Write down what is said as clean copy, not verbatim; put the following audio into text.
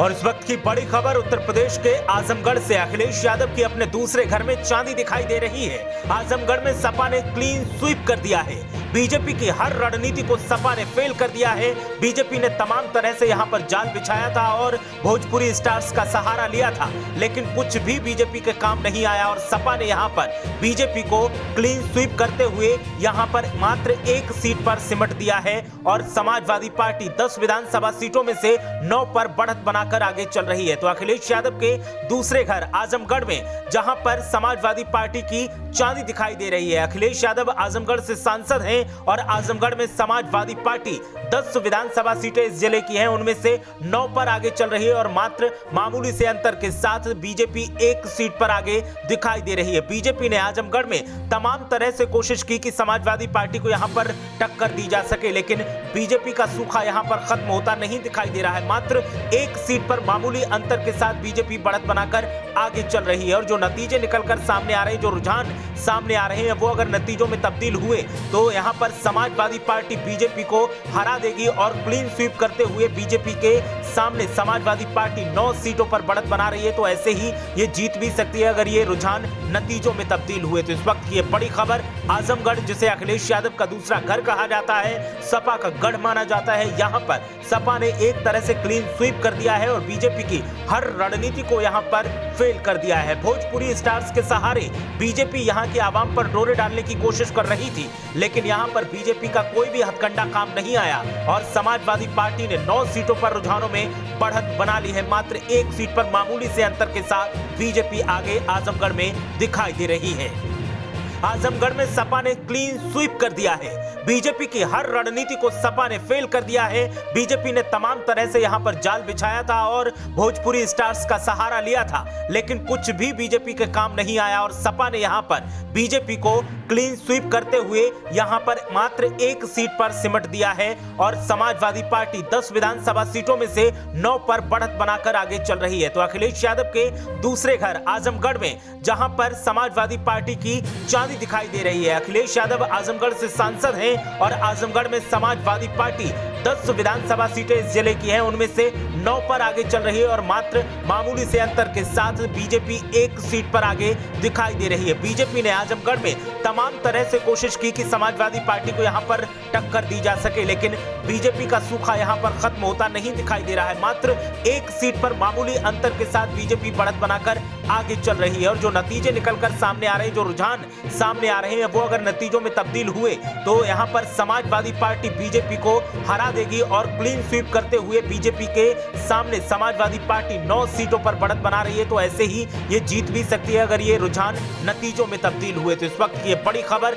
और इस वक्त की बड़ी खबर उत्तर प्रदेश के आजमगढ़ से। अखिलेश यादव की अपने दूसरे घर में चांदी दिखाई दे रही है। आजमगढ़ में सपा ने क्लीन स्वीप कर दिया है। बीजेपी की हर रणनीति को सपा ने फेल कर दिया है। बीजेपी ने तमाम तरह से यहां पर जाल बिछाया था और भोजपुरी स्टार्स का सहारा लिया था, लेकिन कुछ भी बीजेपी के काम नहीं आया और सपा ने यहां पर बीजेपी को क्लीन स्वीप करते हुए यहां पर मात्र एक सीट पर सिमट दिया है और समाजवादी पार्टी 10 विधानसभा सीटों में से 9 पर बढ़त बनाकर आगे चल रही है। तो अखिलेश यादव के दूसरे घर आजमगढ़ में जहां पर समाजवादी पार्टी की चांदी दिखाई दे रही है। अखिलेश यादव आजमगढ़ से सांसद हैं और आजमगढ़ में समाजवादी पार्टी 10 विधानसभा सीटें इस जिले की हैं, उनमें से 9 पर आगे चल रही है और मात्र मामूली से अंतर के साथ बीजेपी एक सीट पर आगे दिखाई दे रही है। बीजेपी ने आजमगढ़ में तमाम तरह से कोशिश की कि समाजवादी पार्टी को यहां पर टक्कर दी जा सके, लेकिन बीजेपी का सूखा यहां पर खत्म होता नहीं दिखाई दे रहा है। मात्र एक सीट पर मामूली अंतर के साथ बीजेपी बढ़त बनाकर आगे चल रही है और जो नतीजे निकलकर सामने आ रहे हैं, जो रुझान सामने आ रहे हैं, वो अगर नतीजों में तब्दील हुए तो यहां पर समाजवादी पार्टी बीजेपी को हरा देगी और क्लीन स्वीप करते हुए बीजेपी के सामने समाजवादी पार्टी 9 सीटों पर बढ़त बना रही है। तो ऐसे ही ये जीत भी सकती है अगर ये रुझान नतीजों में तब्दील हुए। तो इस वक्त ये बड़ी खबर आजमगढ़, जिसे अखिलेश यादव का दूसरा घर कहा जाता है, सपा का गढ़ माना जाता है, यहां पर सपा ने एक तरह से क्लीन स्वीप कर दिया है और बीजेपी की हर रणनीति को यहां पर फेल कर दिया है। भोजपुरी स्टार्स के सहारे बीजेपी यहां के आवाम पर डोरे डालने की कोशिश कर रही थी, लेकिन यहां पर बीजेपी का कोई भी हथकंडा काम नहीं आया और समाजवादी पार्टी ने 9 सीटों पर रुझानों में बढ़त बना ली है। मात्र एक सीट पर मामूली से अंतर के साथ बीजेपी आगे आजमगढ़ में दिखाई दे रही है। आजमगढ़ में सपा ने क्लीन स्वीप कर दिया है। बीजेपी की हर रणनीति को सपा ने फेल कर दिया है। बीजेपी ने तमाम तरह से यहां पर जाल बिछाया था और भोजपुरी स्टार्स का सहारा लिया था, लेकिन कुछ भी बीजेपी के काम नहीं आया और सपा ने यहां पर बीजेपी को क्लीन स्वीप करते हुए यहां पर मात्र एक सीट पर सिमट दिया है और समाजवादी पार्टी 10 विधानसभा सीटों में से 9 पर बढ़त बनाकर आगे चल रही है। तो अखिलेश यादव के दूसरे घर आजमगढ़ में जहां पर समाजवादी पार्टी की चांदी दिखाई दे रही है। अखिलेश यादव आजमगढ़ से सांसद हैं और आजमगढ़ में समाजवादी पार्टी 10 विधानसभा सीटें इस जिले की हैं, उनमें से 9 पर आगे चल रही है और मात्र मामूली से अंतर के साथ बीजेपी एक सीट पर आगे दिखाई दे रही है। बीजेपी ने आजमगढ़ में तमाम तरह से कोशिश की कि समाजवादी पार्टी को यहां पर टक्कर दी जा सके, लेकिन बीजेपी का सूखा यहां पर खत्म होता नहीं दिखाई दे रहा है। मात्र एक सीट पर मामूली अंतर के साथ बीजेपी बढ़त बनाकर आगे चल रही है और जो नतीजे निकलकर सामने आ रहे हैं, जो रुझान सामने आ रहे हैं, वो अगर नतीजों में तब्दील हुए तो यहां पर समाजवादी पार्टी बीजेपी को हरा देगी और क्लीन स्वीप करते हुए बीजेपी के सामने समाजवादी पार्टी 9 सीटों पर बढ़त बना रही है। तो ऐसे ही ये जीत भी सकती है अगर ये रुझान नतीजों में तब्दील हुए। तो इस वक्त ये बड़ी खबर